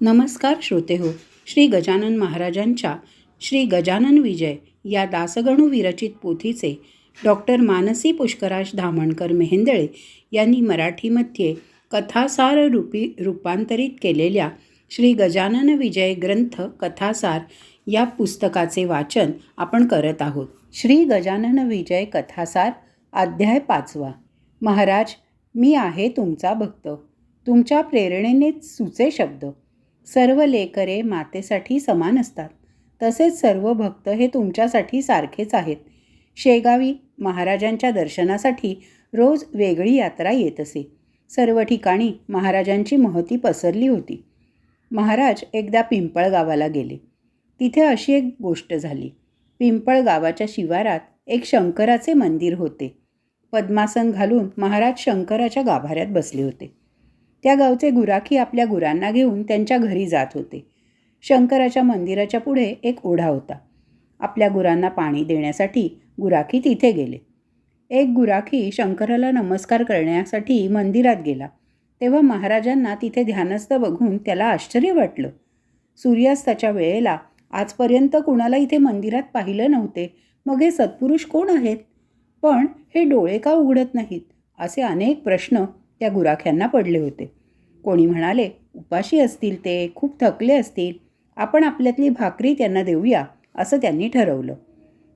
नमस्कार श्रोतेहो. श्री गजानन महाराजांच्या श्री गजानन विजय या दासगणू विरचित पोथीचे डॉक्टर मानसी पुष्कराज धामणकर मेहेंदळे यांनी मराठीमध्ये कथासार रूपांतरित केलेल्या श्री गजानन विजय ग्रंथ कथासार या पुस्तकाचे वाचन आपण करत आहोत. श्री गजानन विजय कथासार अध्याय 5. महाराज, मी आहे तुमचा भक्त. तुमच्या प्रेरणेनेच सुचे शब्द. सर्व लेकरे मातेसाठी समान असतात, तसेच सर्व भक्त हे तुमच्यासाठी सारखेच आहेत. शेगावी महाराजांच्या दर्शनासाठी रोज वेगळी यात्रा येत असे. सर्व ठिकाणी महाराजांची महती पसरली होती. महाराज एकदा पिंपळगावाला गेले. तिथे अशी एक गोष्ट झाली. पिंपळगावाच्या शिवारात एक शंकराचे मंदिर होते. पद्मासन घालून महाराज शंकराच्या गाभाऱ्यात बसले होते. त्या गावचे गुराखी आपल्या गुरांना घेऊन त्यांच्या घरी जात होते. शंकराच्या मंदिराच्या पुढे एक ओढा होता. आपल्या गुरांना पाणी देण्यासाठी गुराखी तिथे गेले. एक गुराखी शंकराला नमस्कार करण्यासाठी मंदिरात गेला. तेव्हा महाराजांना तिथे ध्यानस्थ बघून त्याला आश्चर्य वाटलं. सूर्यास्ताच्या वेळेला आजपर्यंत कुणाला इथे मंदिरात पाहिलं नव्हते. मग हे सत्पुरुष कोण आहेत? पण हे डोळे का उघडत नाहीत? असे अनेक प्रश्न त्या गुराख्यांना पडले होते. कोणी म्हणाले, उपाशी असतील, ते खूप थकले असतील, आपण आपल्यातली भाकरी त्यांना देऊया, असं त्यांनी ठरवलं.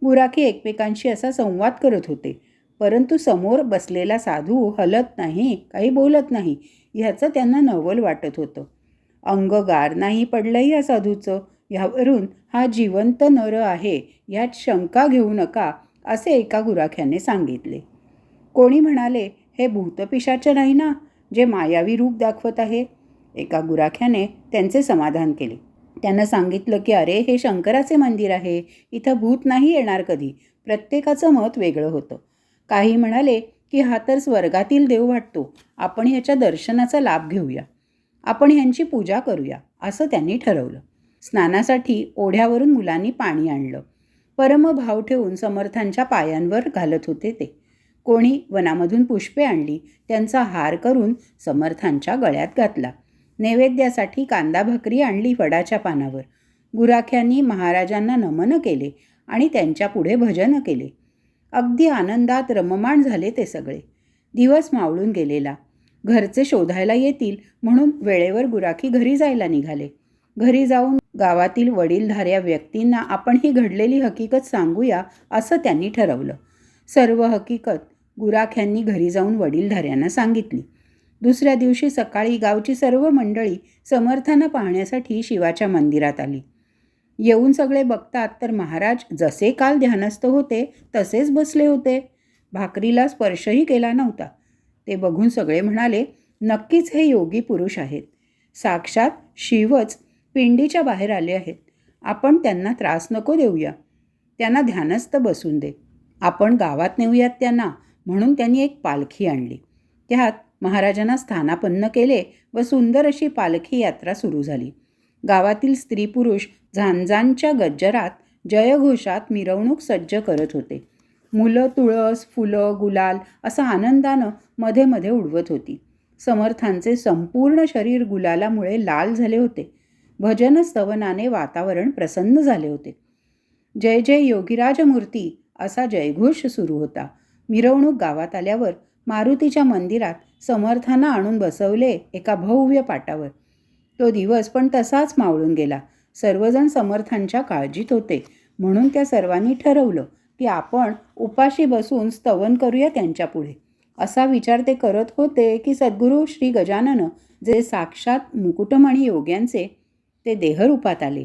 गुराखी एकमेकांशी असा संवाद करत होते, परंतु समोर बसलेला साधू हलत नाही, काही बोलत नाही, ह्याचं त्यांना नवल वाटत होतं. अंग गार नाही पडलं या साधूचं. ह्यावरून हा जिवंत नर आहे यात शंका घेऊ नका, असे एका गुराख्याने सांगितले. कोणी म्हणाले, हे भूतपिशाच नाही ना, जे मायावी रूप दाखवत आहे? एका गुराख्याने त्यांचे समाधान केले. त्यानं सांगितलं की अरे, हे शंकराचे मंदिर आहे, इथं भूत नाही येणार कधी. प्रत्येकाचं मत वेगळं होतं. काही म्हणाले की हा तर स्वर्गातील देव वाटतो, आपण ह्याच्या दर्शनाचा लाभ घेऊया, आपण ह्यांची पूजा करूया, असं त्यांनी ठरवलं. स्नानासाठी ओढ्यावरून मुलांनी पाणी आणलं. परमभाव ठेवून समर्थांच्या पायांवर घालत होते ते. कोणी वनामधून पुष्पे आणली, त्यांचा हार करून समर्थांच्या गळ्यात घातला. नैवेद्यासाठी कांदा भाकरी आणली वडाच्या पानावर. गुराख्यांनी महाराजांना नमन केले आणि त्यांच्या पुढे भजन केले. अगदी आनंदात रममाण झाले ते सगळे. दिवस मावळून गेलेला. घरचे शोधायला येतील म्हणून वेळेवर गुराखी घरी जायला निघाले. घरी जाऊन गावातील वडीलधाऱ्या व्यक्तींना आपण ही घडलेली हकीकत सांगूया, असं त्यांनी ठरवलं. सर्व हकीकत गुराख्यांनी घरी जाऊन वडीलधाऱ्यांना सांगितली. दुसऱ्या दिवशी सकाळी गावची सर्व मंडळी समर्थांना पाहण्यासाठी शिवाच्या मंदिरात आली. येऊन सगळे बघतात तर महाराज जसे काल ध्यानस्थ होते तसेच बसले होते. भाकरीला स्पर्शही केला नव्हता. ते बघून सगळे म्हणाले, नक्कीच हे योगी पुरुष आहेत. साक्षात शिवच पिंडीच्या बाहेर आले आहेत. आपण त्यांना त्रास नको देऊया, त्यांना ध्यानस्थ बसून दे. आपण गावात नेऊयात त्यांना, म्हणून त्यांनी एक पालखी आणली. त्यात महाराजांना स्थानापन्न केले व सुंदर अशी पालखी यात्रा सुरू झाली. गावातील स्त्री पुरुष झांजांच्या गज्जरात जयघोषात मिरवणूक सज्ज करत होते. मुलं तुळस, फुलं, गुलाल असं आनंदानं मध्ये मध्ये उडवत होती. समर्थांचे संपूर्ण शरीर गुलालामुळे लाल झाले होते. भजन स्तवनाने वातावरण प्रसन्न झाले होते. जय जय योगीराज मूर्ती असा जयघोष सुरू होता. मिरवणूक गावात आल्यावर मारुतीच्या मंदिरात समर्थांना आणून बसवले एका भव्य पाटावर. तो दिवस पण तसाच मावळून गेला. सर्वजण समर्थांच्या काळजीत होते, म्हणून त्या सर्वांनी ठरवलं की आपण उपाशी बसून स्तवन करूया त्यांच्या पुढे. असा विचार ते करत होते की सद्गुरू श्री गजानन, जे साक्षात मुकुटमणी योग्यांचे, ते देहरूपात आले.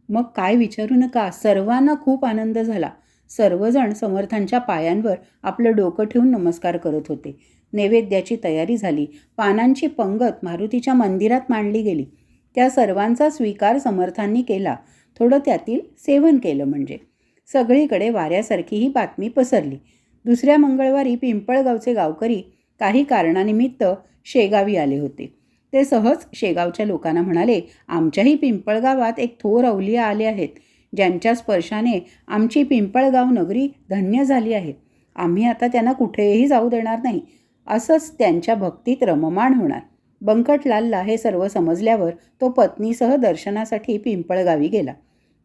मग काय विचारू नका, सर्वांना खूप आनंद झाला. सर्वजण समर्थांच्या पायांवर आपलं डोकं ठेवून नमस्कार करत होते. नैवेद्याची तयारी झाली. पानांची पंगत मारुतीच्या मंदिरात मांडली गेली. त्या सर्वांचा स्वीकार समर्थांनी केला. थोडं त्यातील सेवन केलं म्हणजे. सगळीकडे वाऱ्यासारखी ही बातमी पसरली. दुसऱ्या मंगळवारी पिंपळगावचे गावकरी काही कारणानिमित्त शेगावी आले होते. ते सहज शेगावच्या लोकांना म्हणाले, आमच्याही पिंपळगावात एक थोर अवलिया आले आहेत, ज्यांच्या स्पर्शाने आमची पिंपळगाव नगरी धन्य झाली आहे. आम्ही आता त्यांना कुठेही जाऊ देणार नाही. असंच त्यांच्या भक्तीत रममाण होणार. बंकटलालला हे सर्व समजल्यावर तो पत्नीसह दर्शनासाठी पिंपळगावी गेला.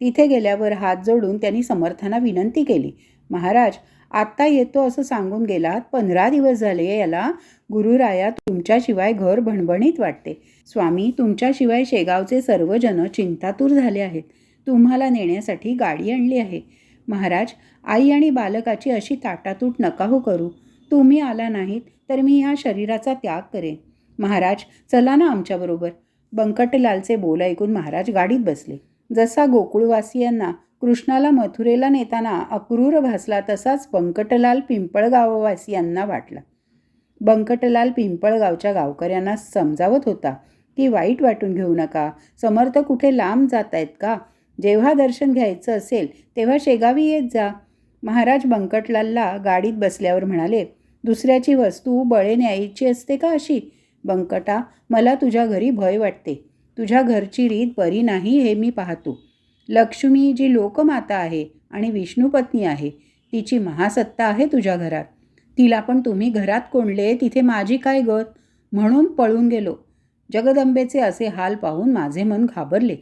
तिथे गेल्यावर हात जोडून त्यांनी समर्थांना विनंती केली, महाराज, आत्ता येतो असं सांगून गेलात, 15 दिवस झाले याला गुरुराया तुमच्याशिवाय घर भणभणीत वाटते. स्वामी, तुमच्याशिवाय शेगावचे सर्वजण चिंतातूर झाले आहेत. तुम्हाला नेण्यासाठी गाडी आणली आहे. महाराज, आई आणि बालकाची अशी ताटातूट नका हो करू. तुम्ही आला नाहीत तर मी ह्या शरीराचा त्याग करेन. महाराज, चला ना आमच्याबरोबर. बंकटलालचे बोल ऐकून महाराज गाडीत बसले. जसा गोकुळवासियांना कृष्णाला मथुरेला नेताना अक्रूर भासला तसाच बंकटलाल पिंपळगाववासियांना वाटला. बंकटलाल पिंपळगावच्या गावकऱ्यांना समजावत होता की वाईट वाटून घेऊ नका, समर्थ कुठे लांब जात आहेत का? जेव्हा दर्शन घ्यायचं असेल तेव्हा शेगावी येत जा. महाराज बंकटलालला गाडीत बसल्यावर म्हणाले, दुसऱ्याची वस्तू बळे न्यायची असते का अशी? बंकटा, मला तुझ्या घरी भय वाटते. तुझ्या घरची रीत बरी नाही हे मी पाहतो. लक्ष्मी जी लोकमाता आहे आणि विष्णुपत्नी आहे, तिची महासत्ता आहे तुझ्या घरात. तिला पण तुम्ही घरात कोंडले, तिथे माझी काय गत? म्हणून पळून गेलो. जगदंबेचे असे हाल पाहून माझे मन घाबरले.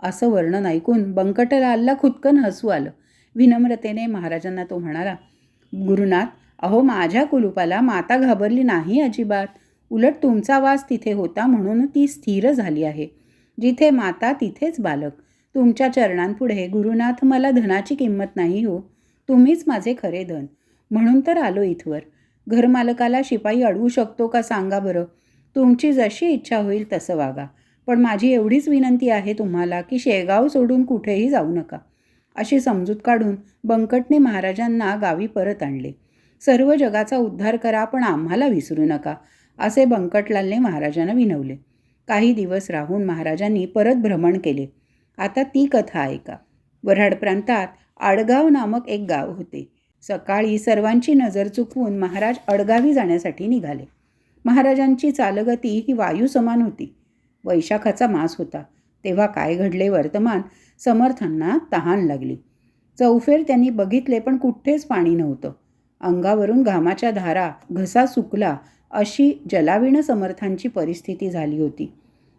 असं वर्णन ऐकून बंकटलालला खुदकन हसू आलं. विनम्रतेने महाराजांना तो म्हणाला, गुरुनाथ, अहो माझ्या कुलूपाला माता घाबरली नाही अजिबात. उलट तुमचा वास तिथे होता म्हणून ती स्थिर झाली आहे. जिथे माता तिथेच बालक. तुमच्या चरणांपुढे गुरुनाथ मला धनाची किंमत नाही हो. तुम्हीच माझे खरे धन. म्हणून तर आलो इथवर. घरमालकाला शिपाई अडवू शकतो का सांगा बरं. तुमची जशी इच्छा होईल तसं वागा. पण माझी एवढीच विनंती आहे तुम्हाला की शेगाव सोडून कुठेही जाऊ नका. अशी समजूत काढून बंकटने महाराजांना गावी परत आणले. सर्व जगाचा उद्धार करा पण आम्हाला विसरू नका, असे बंकटलालने महाराजांना विनवले. काही दिवस राहून महाराजांनी परत भ्रमण केले. आता ती कथा ऐका. वऱ्हाड प्रांतात आडगाव नामक एक गाव होते. सकाळी सर्वांची नजर चुकवून महाराज अडगावी जाण्यासाठी निघाले. महाराजांची चालगती ही वायू समान होती. वैशाखाचा मास होता. तेव्हा काय घडले वर्तमान, समर्थांना तहान लागली. चौफेर त्यांनी बघितले पण कुठेच पाणी नव्हतं. अंगावरून घामाच्या धारा, घसा सुकला अशी जलावीण समर्थांची परिस्थिती झाली होती.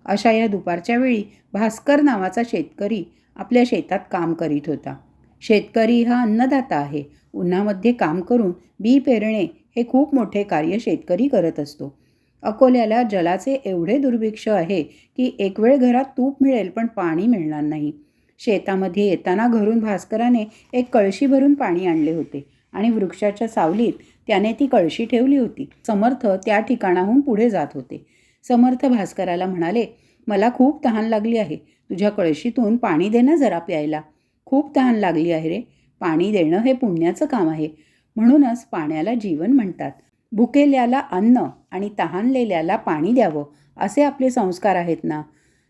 अशा या दुपारच्या वेळी भास्कर नावाचा शेतकरी आपल्या शेतात काम करीत होता. शेतकरी हा अन्नदाता आहे. उन्हामध्ये काम करून बी पेरणे हे खूप मोठे कार्य शेतकरी करत असतो. अकोल्याला जलाचे एवढे दुर्भिक्ष आहे की एक वेळ घरात तूप मिळेल पण पाणी मिळणार नाही. शेतामध्ये येताना घरून भास्कराने एक कळशी भरून पाणी आणले होते आणि वृक्षाच्या सावलीत त्याने ती कळशी ठेवली होती. समर्थ त्या ठिकाणाहून पुढे जात होते. समर्थ भास्कराला म्हणाले, मला खूप तहान लागली आहे. तुझ्या कळशीतून पाणी दे ना जरा प्यायला. खूप तहान लागली आहे रे. पाणी देणं हे पुण्याचं काम आहे. म्हणूनच पाण्याला जीवन म्हणतात. भुकेल्याला अन्न आणि तहानलेल्याला पाणी द्यावं असे आपले संस्कार आहेत ना.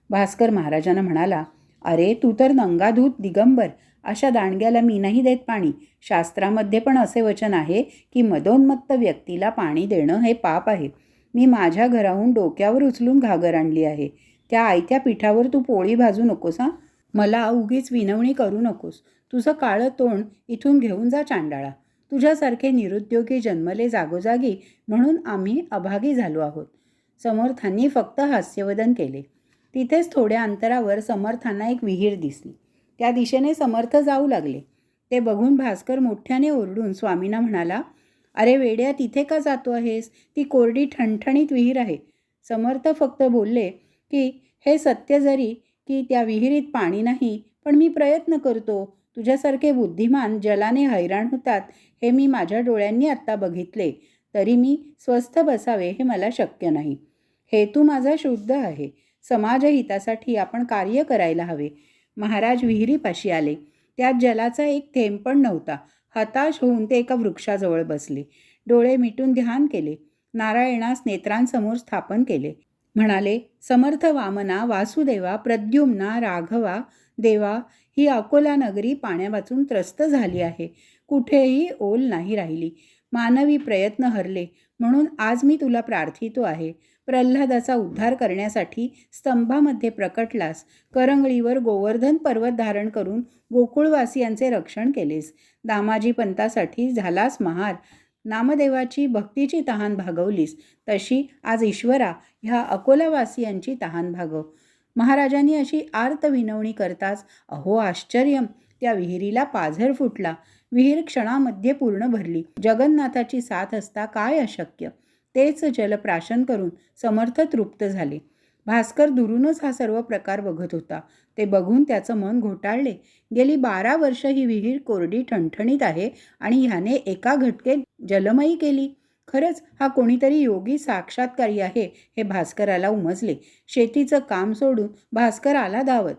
भास्कर महाराजांना म्हणाला, अरे तू तर नंगाधूत दिगंबर, अशा दांडग्याला मी नाही देत पाणी. शास्त्रामध्ये पण असे वचन आहे की मदोन्मत्त व्यक्तीला पाणी देणं हे पाप आहे. मी माझ्या घराहून डोक्यावर उचलून घागर आणली आहे. त्या आयत्या पिठावर तू पोळी भाजू नकोस हा. मला उगीच विनवणी करू नकोस. तुझं काळं तोंड इथून घेऊन जा चांडाळा. तुझ्यासारखे निरुद्योगी जन्मले जागोजागी म्हणून आम्ही अभागी झालो आहोत. समर्थांनी फक्त हास्यवदन केले. तिथेच थोड्या अंतरावर समर्थांना एक विहीर दिसली. त्या दिशेने समर्थ जाऊ लागले. ते बघून भास्कर मोठ्याने ओरडून स्वामींना म्हणाला, अरे वेड्या, तिथे का जातो आहेस? ती कोरडी ठणठणीत विहीर आहे. समर्थ फक्त बोलले की हे सत्य जरी की त्या विहिरीत पाणी नाही, पण मी प्रयत्न करतो. तुझ्यासारखे बुद्धिमान जलाने हैराण होतात हे मी माझ्या डोळ्यांनी आत्ता बघितले. तरी मी स्वस्थ बसावे हे मला शक्य नाही. हेतू माझा शुद्ध आहे. समाजहितासाठी आपण कार्य करायला हवे. महाराज विहिरीपाशी आले. त्यात जलाचा एक थेंब पण नव्हता. हताश होऊन ते एका वृक्षाजवळ बसले. डोळे मिटून ध्यान केले. नारायणास नेत्रांसमोर स्थापन केले. म्हणाले, समर्थ वामना, वासुदेवा, प्रद्युम्ना, राघवा, देवा, ही अकोला नगरी पाण्यावाचून त्रस्त झाली आहे. कुठेही ओल नाही राहिली. मानवी प्रयत्न हरले. म्हणून आज मी तुला प्रार्थितो आहे. प्रल्हादाचा उद्धार करण्यासाठी स्तंभामध्ये प्रकटलास. करंगळीवर गोवर्धन पर्वत धारण करून गोकुळवासियांचे रक्षण केलेस. दामाजी पंतासाठी झालास महार. नामदेवाची भक्तीची तहान भागवलीस तशी आज ईश्वरा ह्या अकोलावासियांची तहान भागव. महाराजांनी अशी आर्त विनवणी करताच अहो आश्चर्यम, त्या विहिरीला पाझर फुटला. विहीर क्षणामध्ये पूर्ण भरली. जगन्नाथाची साथ असता काय अशक्य. तेच जल प्राशन करून समर्थ तृप्त झाले. भास्कर दुरूनच हा सर्व प्रकार बघत होता. ते बघून त्याचं मन घोटाळले. गेली 12 वर्ष ही विहीर कोरडी ठणठणीत आहे आणि ह्याने एका घटकेत जलमयी केली. खरंच हा कोणीतरी योगी साक्षात्कारी आहे हे भास्कराला उमजले. शेतीचं काम सोडून भास्कर आला धावत.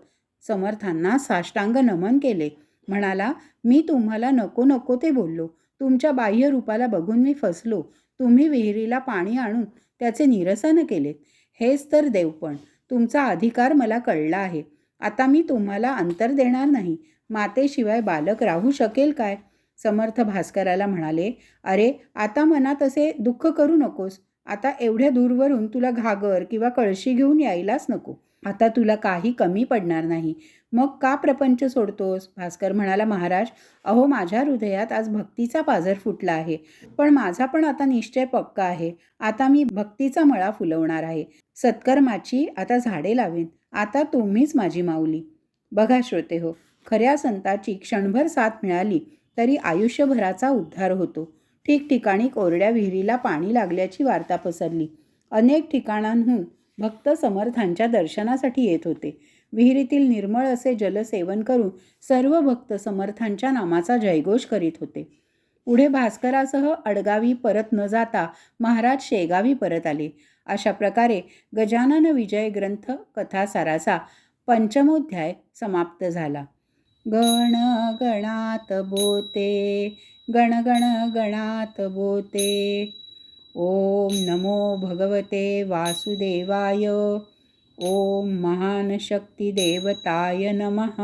समर्थांना साष्टांग नमन केले. म्हणाला, मी तुम्हाला नको नको ते बोललो. तुमच्या बाह्य रूपाला बघून मी फसलो. तुम्ही विहिरीला पाणी आणून त्याचे निरसन केलेत. हेच तर देवपण. तुमचा अधिकार मला कळला आहे. आता मी तुम्हाला अंतर देणार नाही. मातेशिवाय बालक राहू शकेल काय? समर्थ भास्कराला म्हणाले, अरे आता मनात असे दुःख करू नकोस. आता एवढ्या दूरवरून तुला घागर किंवा कळशी घेऊन यायलाच नको. आता तुला काही कमी पडणार नाही. मग का प्रपंच सोडतोस? भास्कर म्हणाला, महाराज अहो माझ्या हृदयात आज भक्तीचा पाझर फुटला आहे. पण माझा पण आता निश्चय पक्का आहे. आता मी भक्तीचा मळा फुलवणार आहे. सत्कर्माची आता झाडे लावेन. आता तुम्हीच माझी माऊली. बघा श्रोते हो, खऱ्या संताची क्षणभर साथ मिळाली तरी आयुष्यभराचा उद्धार होतो. ठिकठिकाणी कोरड्या विहिरीला पाणी लागल्याची वार्ता पसरली. अनेक ठिकाणांहून भक्त समर्थांच्या दर्शनासाठी येत होते. विहिरीतील निर्मळ असे जलसेवन करून सर्व भक्त समर्थांच्या नामाचा जयघोष करीत होते. पुढे भास्करासह अडगावी परत न जाता महाराज शेगावी परत आले. अशा प्रकारे गजानन विजय ग्रंथ कथासाराचा 5मोध्याय समाप्त झाला. गण गणात बोते, गण गण गणात बोते. ओम नमो भगवते वासुदेवाय. ओम महान शक्ती देवताय नमः.